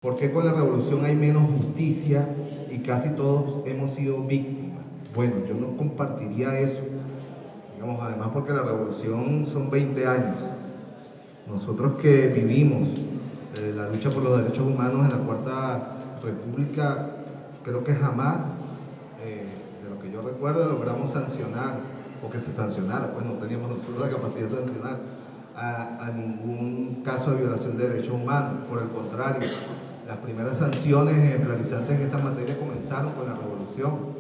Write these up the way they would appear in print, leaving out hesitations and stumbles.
¿Por qué con la revolución hay menos justicia y casi todos hemos sido víctimas? Bueno, yo no compartiría eso, digamos, además porque la revolución son 20 años. Nosotros que vivimos la lucha por los derechos humanos en la Cuarta República, creo que jamás, de lo que yo recuerdo, logramos sancionar, o que se sancionara, pues no teníamos nosotros la capacidad de sancionar a ningún caso de violación de derechos humanos. Por el contrario, las primeras sanciones ejemplarizantes en esta materia comenzaron con la revolución.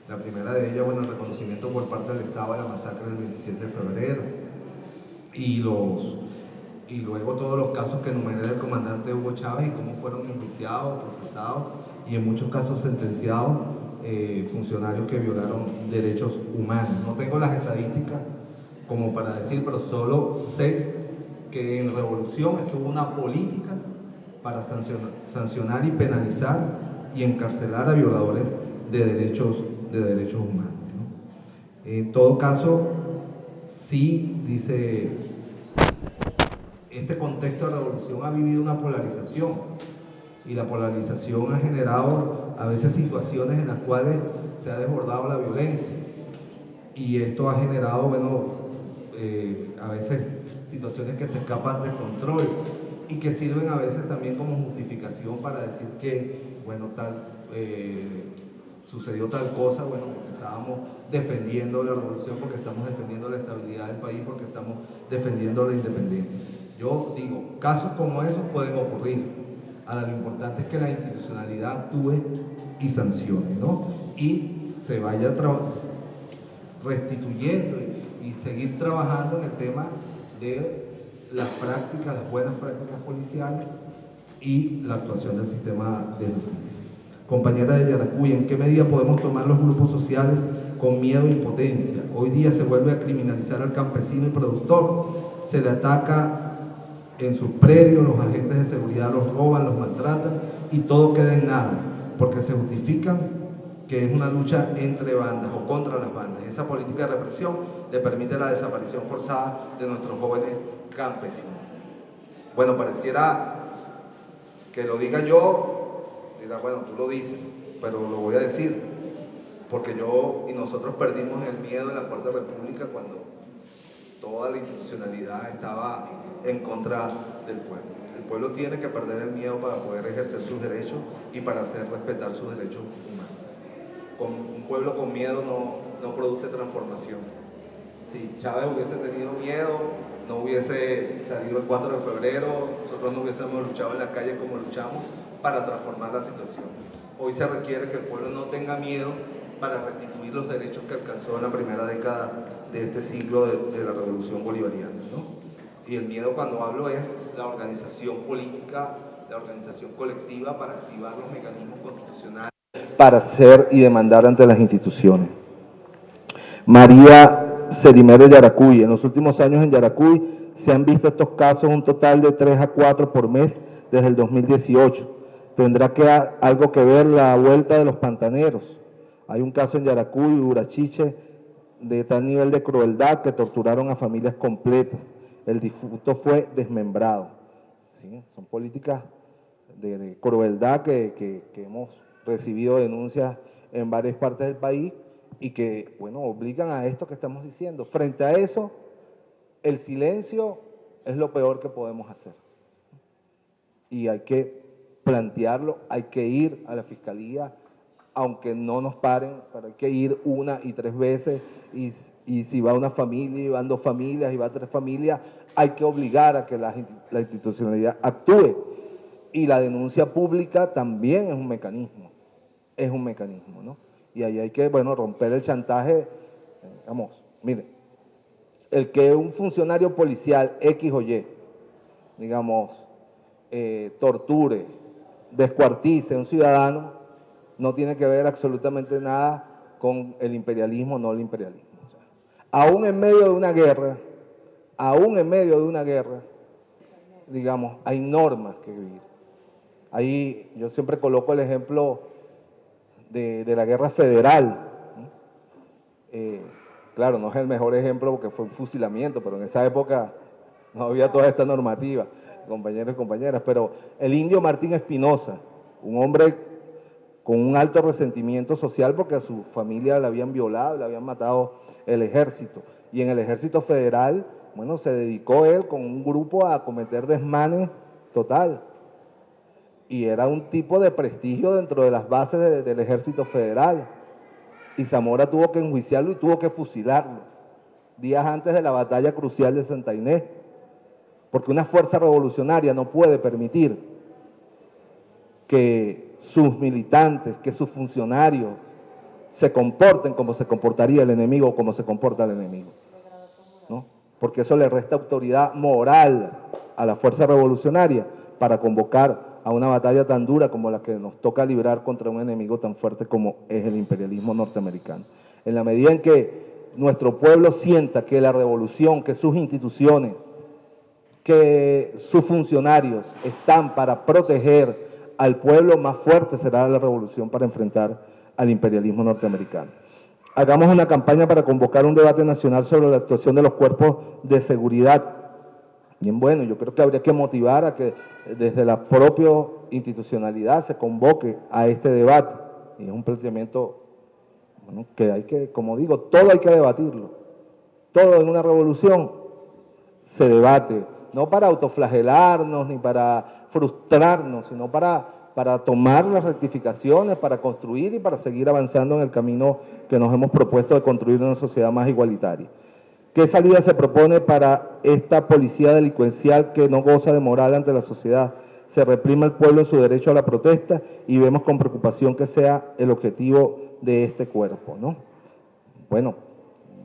La primera de ellas, bueno, el reconocimiento por parte del Estado de la masacre del 27 de febrero. Y luego todos los casos que enumeré del comandante Hugo Chávez y cómo fueron enjuiciados, procesados y en muchos casos sentenciados funcionarios que violaron derechos humanos. No tengo las estadísticas como para decir, pero solo sé que en revolución es que hubo una política para sancionar y penalizar y encarcelar a violadores de derechos humanos, ¿no? En todo caso, sí, dice, este contexto de revolución ha vivido una polarización y la polarización ha generado a veces situaciones en las cuales se ha desbordado la violencia y esto ha generado, bueno, a veces situaciones que se escapan del control y que sirven a veces también como justificación para decir que, bueno, sucedió tal cosa, bueno, porque estábamos defendiendo la revolución, porque estamos defendiendo la estabilidad del país, porque estamos defendiendo la independencia. Yo digo, casos como esos pueden ocurrir. Ahora, lo importante es que la institucionalidad actúe y sancione, ¿no? Y se vaya restituyendo y seguir trabajando en el tema de las prácticas, las buenas prácticas policiales y la actuación del sistema de justicia. Compañera de Yaracuy, ¿en qué medida podemos tomar los grupos sociales con miedo e impotencia? Hoy día se vuelve a criminalizar al campesino y productor, se le ataca en sus predios, los agentes de seguridad los roban, los maltratan y todo queda en nada, porque se justifican que es una lucha entre bandas o contra las bandas. Esa política de represión le permite la desaparición forzada de nuestros jóvenes campesinos. Bueno, pareciera que lo diga yo, dirá, bueno, tú lo dices, pero lo voy a decir, porque yo y nosotros perdimos el miedo en la Cuarta República cuando toda la institucionalidad estaba en contra del pueblo. El pueblo tiene que perder el miedo para poder ejercer sus derechos y para hacer respetar sus derechos humanos. Un pueblo con miedo no produce transformación. Si Chávez hubiese tenido miedo, no hubiese salido el 4 de febrero, nosotros no hubiésemos luchado en la calle como luchamos para transformar la situación. Hoy se requiere que el pueblo no tenga miedo para restituir los derechos que alcanzó en la primera década de este siglo de la revolución bolivariana, ¿no? Y el miedo, cuando hablo, es la organización política, la organización colectiva para activar los mecanismos constitucionales para hacer y demandar ante las instituciones. María Celimero de Yaracuy. En los últimos años en Yaracuy se han visto estos casos un total de 3 a 4 por mes desde el 2018. Tendrá algo que ver la vuelta de los pantaneros. Hay un caso en Yaracuy, Urachiche, de tal nivel de crueldad que torturaron a familias completas. El difunto fue desmembrado. ¿Sí? Son políticas de crueldad que hemos recibido denuncias en varias partes del país y que, bueno, obligan a esto que estamos diciendo. Frente a eso, el silencio es lo peor que podemos hacer. Y hay que plantearlo, hay que ir a la fiscalía, aunque no nos paren, pero hay que ir 1 y 3 veces, y si va una familia, y van 2 familias, y va 3 familias, hay que obligar a que la institucionalidad actúe. Y la denuncia pública también es un mecanismo, ¿no? Y ahí hay que, bueno, romper el chantaje, digamos, mire, el que un funcionario policial X o Y, digamos, torture, descuartice a un ciudadano, no tiene que ver absolutamente nada con el imperialismo o no el imperialismo. O sea, aún en medio de una guerra, digamos, hay normas que vivir. Ahí yo siempre coloco el ejemplo de la guerra federal. Claro, no es el mejor ejemplo porque fue un fusilamiento, pero en esa época no había toda esta normativa. compañeros y compañeras, pero el indio Martín Espinosa, un hombre con un alto resentimiento social porque a su familia la habían violado, le habían matado el ejército. Y en el ejército federal, bueno, se dedicó él con un grupo a cometer desmanes total. Y era un tipo de prestigio dentro de las bases del ejército federal. Y Zamora tuvo que enjuiciarlo y tuvo que fusilarlo días antes de la batalla crucial de Santa Inés. Porque una fuerza revolucionaria no puede permitir que sus militantes, que sus funcionarios se comporten como se comportaría el enemigo o como se comporta el enemigo, ¿no? Porque eso le resta autoridad moral a la fuerza revolucionaria para convocar a una batalla tan dura como la que nos toca librar contra un enemigo tan fuerte como es el imperialismo norteamericano. En la medida en que nuestro pueblo sienta que la revolución, que sus instituciones, que sus funcionarios están para proteger al pueblo, más fuerte será la revolución para enfrentar al imperialismo norteamericano. Hagamos una campaña para convocar un debate nacional sobre la actuación de los cuerpos de seguridad. Bien, bueno, yo creo que habría que motivar a que desde la propia institucionalidad se convoque a este debate. Y es un planteamiento, bueno, que hay que, como digo, todo hay que debatirlo. Todo en una revolución se debate, no para autoflagelarnos ni para frustrarnos, sino para tomar las rectificaciones, para construir y para seguir avanzando en el camino que nos hemos propuesto de construir una sociedad más igualitaria. ¿Qué salida se propone para esta policía delincuencial que no goza de moral ante la sociedad? Se reprime al pueblo en su derecho a la protesta y vemos con preocupación que sea el objetivo de este cuerpo, ¿no? Bueno,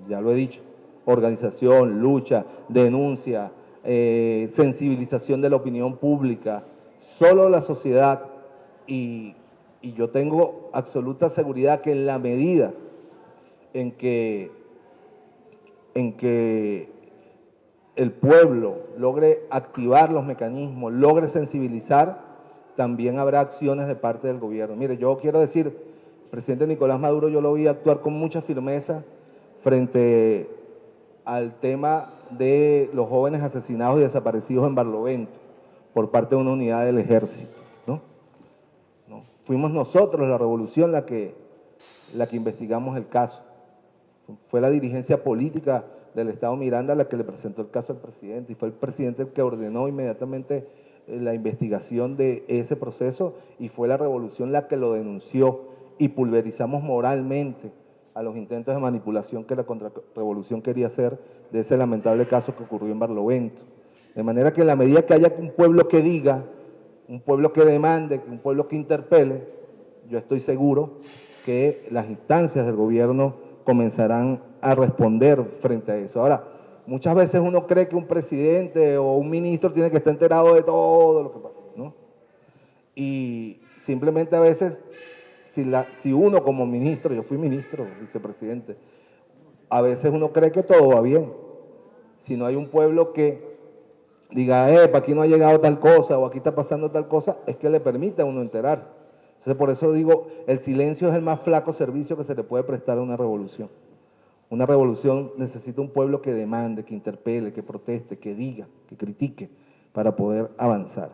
ya lo he dicho, organización, lucha, denuncia, sensibilización de la opinión pública, solo la sociedad, y yo tengo absoluta seguridad que en la medida en que el pueblo logre activar los mecanismos, logre sensibilizar, también habrá acciones de parte del gobierno. Mire, yo quiero decir, el presidente Nicolás Maduro yo lo vi actuar con mucha firmeza frente al tema de los jóvenes asesinados y desaparecidos en Barlovento por parte de una unidad del ejército, ¿no? Fuimos nosotros, la revolución, la que investigamos el caso. Fue la dirigencia política del Estado Miranda la que le presentó el caso al presidente, y fue el presidente el que ordenó inmediatamente la investigación de ese proceso, y fue la revolución la que lo denunció, y pulverizamos moralmente a los intentos de manipulación que la contrarrevolución quería hacer de ese lamentable caso que ocurrió en Barlovento. De manera que en la medida que haya un pueblo que diga, un pueblo que demande, un pueblo que interpele, yo estoy seguro que las instancias del gobierno comenzarán a responder frente a eso. Ahora, muchas veces uno cree que un presidente o un ministro tiene que estar enterado de todo lo que pasa, ¿no? Y simplemente a veces, si uno como ministro, yo fui ministro, vicepresidente, a veces uno cree que todo va bien. Si no hay un pueblo que diga, aquí no ha llegado tal cosa o aquí está pasando tal cosa, es que le permite a uno enterarse. Entonces, por eso digo, el silencio es el más flaco servicio que se le puede prestar a una revolución. Una revolución necesita un pueblo que demande, que interpele, que proteste, que diga, que critique, para poder avanzar.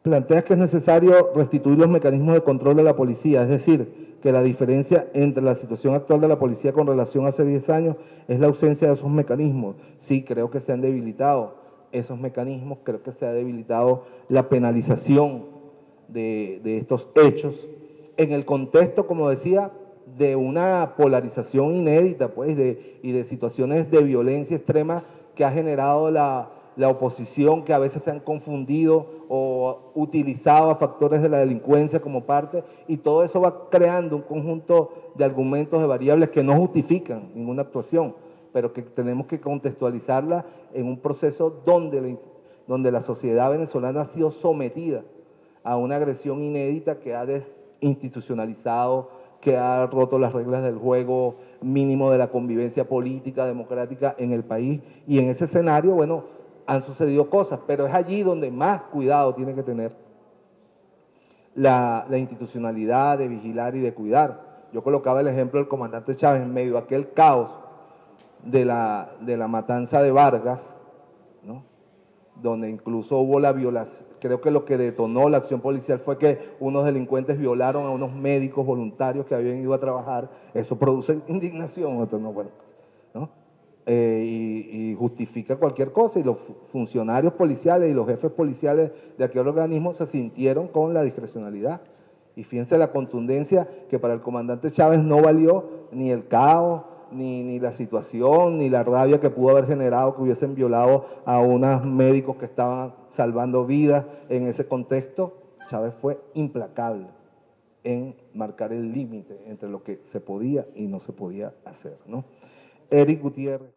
Plantea que es necesario restituir los mecanismos de control de la policía, es decir, que la diferencia entre la situación actual de la policía con relación a hace 10 años es la ausencia de esos mecanismos. Sí, creo que se han debilitado esos mecanismos, creo que se ha debilitado la penalización de estos hechos, en el contexto, como decía, de una polarización inédita, pues, y de situaciones de violencia extrema que ha generado la oposición, que a veces se han confundido o utilizado a factores de la delincuencia como parte, y todo eso va creando un conjunto de argumentos, de variables que no justifican ninguna actuación, pero que tenemos que contextualizarla en un proceso donde la sociedad venezolana ha sido sometida a una agresión inédita que ha desinstitucionalizado, que ha roto las reglas del juego mínimo de la convivencia política, democrática en el país. Y en ese escenario, bueno, han sucedido cosas, pero es allí donde más cuidado tiene que tener la institucionalidad de vigilar y de cuidar. Yo colocaba el ejemplo del comandante Chávez en medio de aquel caos de la matanza de Vargas, ¿no? donde incluso hubo la violación. Creo que lo que detonó la acción policial fue que unos delincuentes violaron a unos médicos voluntarios que habían ido a trabajar. Eso produce indignación, esto no, bueno, ¿no? Y justifica cualquier cosa, y los funcionarios policiales y los jefes policiales de aquel organismo se sintieron con la discrecionalidad. Y fíjense la contundencia que para el comandante Chávez no valió ni el caos, ni la situación, ni la rabia que pudo haber generado que hubiesen violado a unos médicos que estaban salvando vidas en ese contexto. Chávez fue implacable en marcar el límite entre lo que se podía y no se podía hacer, ¿no? Eric Gutiérrez.